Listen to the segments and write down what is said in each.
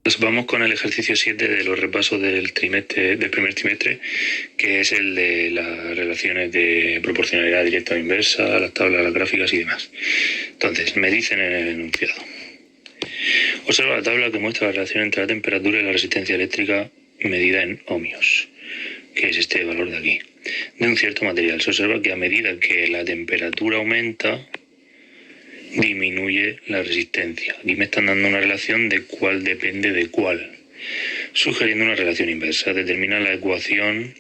Pues vamos con el ejercicio 7 de los repasos del primer trimestre, que es el de las relaciones de proporcionalidad directa o inversa, las tablas, las gráficas y demás. Entonces, me dicen en el enunciado: observa la tabla que muestra la relación entre la temperatura y la resistencia eléctrica medida en ohmios, que es este valor de aquí, de un cierto material. Se observa que a medida que la temperatura aumenta, disminuye la resistencia. Aquí me están dando una relación de cuál depende de cuál, sugiriendo una relación inversa. Determina la ecuación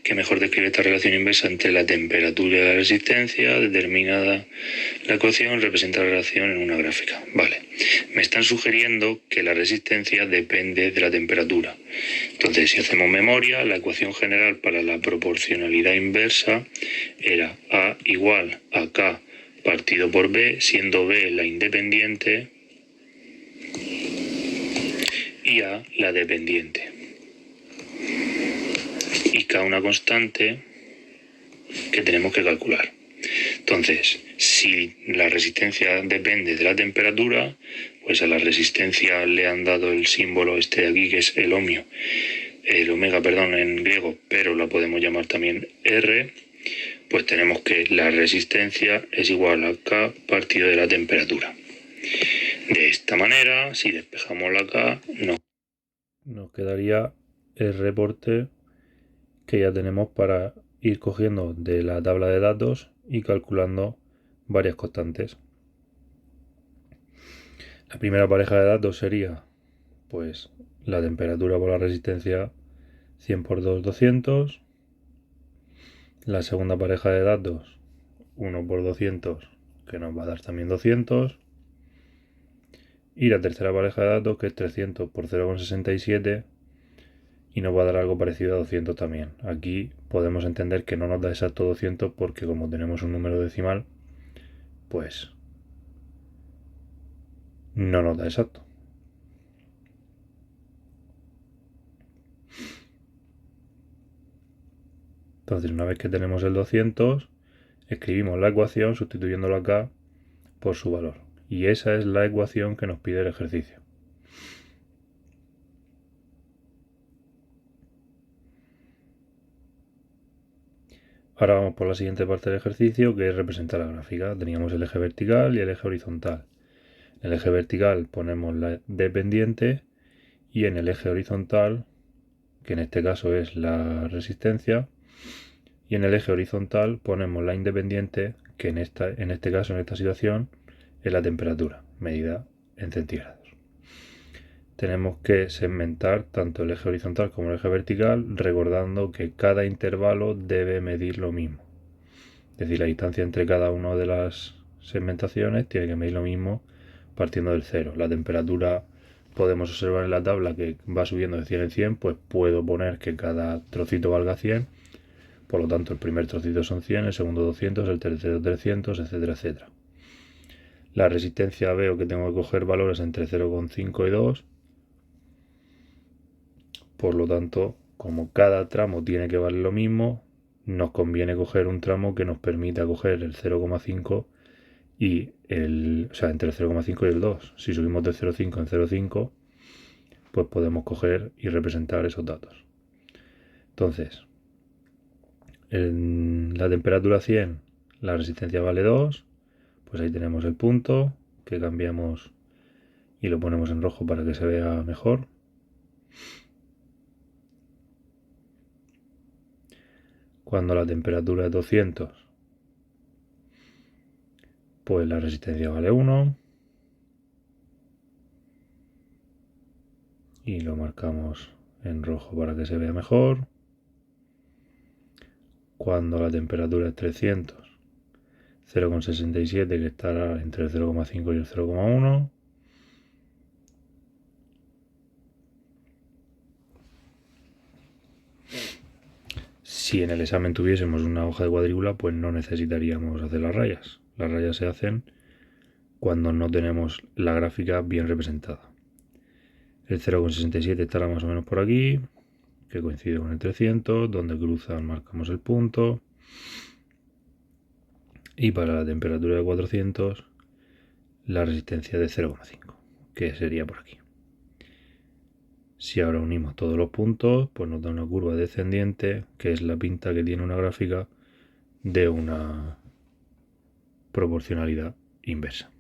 que mejor describe esta relación inversa entre la temperatura y la resistencia. Determinada la ecuación, representa la relación en una gráfica. Vale, me están sugiriendo que la resistencia depende de la temperatura. Entonces, si hacemos memoria, la ecuación general para la proporcionalidad inversa era A igual a K partido por B, siendo B la independiente y A la dependiente, y K una constante que tenemos que calcular. Entonces, si la resistencia depende de la temperatura, pues a la resistencia le han dado el símbolo este de aquí, que es el omega, en griego, pero la podemos llamar también R. Pues tenemos que la resistencia es igual a K partido de la temperatura. De esta manera, si despejamos la K, nos quedaría R por T, que ya tenemos para ir cogiendo de la tabla de datos y calculando varias constantes. La primera pareja de datos sería pues la temperatura por la resistencia 100 por 2, 200. La segunda pareja de datos 1 por 200, que nos va a dar también 200. Y la tercera pareja de datos, que es 300 por 0,67, y nos va a dar algo parecido a 200 también. Aquí podemos entender que no nos da exacto 200 porque como tenemos un número decimal, pues no nos da exacto. Entonces, una vez que tenemos el 200, escribimos la ecuación sustituyéndolo acá por su valor. Y esa es la ecuación que nos pide el ejercicio. Ahora vamos por la siguiente parte del ejercicio, que es representar la gráfica. Teníamos el eje vertical y el eje horizontal. En el eje vertical ponemos la dependiente y en el eje horizontal, que en este caso es la resistencia, y en el eje horizontal ponemos la independiente, que en este caso, en esta situación, es la temperatura, medida en centígrados. Tenemos que segmentar tanto el eje horizontal como el eje vertical, recordando que cada intervalo debe medir lo mismo. Es decir, la distancia entre cada una de las segmentaciones tiene que medir lo mismo partiendo del cero. La temperatura podemos observar en la tabla que va subiendo de 100 en 100, pues puedo poner que cada trocito valga 100. Por lo tanto, el primer trocito son 100, el segundo 200, el tercero 300, etcétera, etcétera. La resistencia veo que tengo que coger valores entre 0,5 y 2. Por lo tanto, como cada tramo tiene que valer lo mismo, nos conviene coger un tramo que nos permita coger el 0,5 y entre el 0,5 y el 2. Si subimos de 0,5 en 0,5, pues podemos coger y representar esos datos. Entonces, en la temperatura 100, la resistencia vale 2, pues ahí tenemos el punto que cambiamos y lo ponemos en rojo para que se vea mejor. Cuando la temperatura es 200, pues la resistencia vale 1 y lo marcamos en rojo para que se vea mejor. Cuando la temperatura es 300, 0,67, que estará entre el 0,5 y el 0,1. Si en el examen tuviésemos una hoja de cuadrícula, pues no necesitaríamos hacer las rayas. Las rayas se hacen cuando no tenemos la gráfica bien representada. El 0,67 estará más o menos por aquí, que coincide con el 300, donde cruzan marcamos el punto. Y para la temperatura de 400, la resistencia de 0,5, que sería por aquí. Si ahora unimos todos los puntos, pues nos da una curva descendiente, que es la pinta que tiene una gráfica de una proporcionalidad inversa.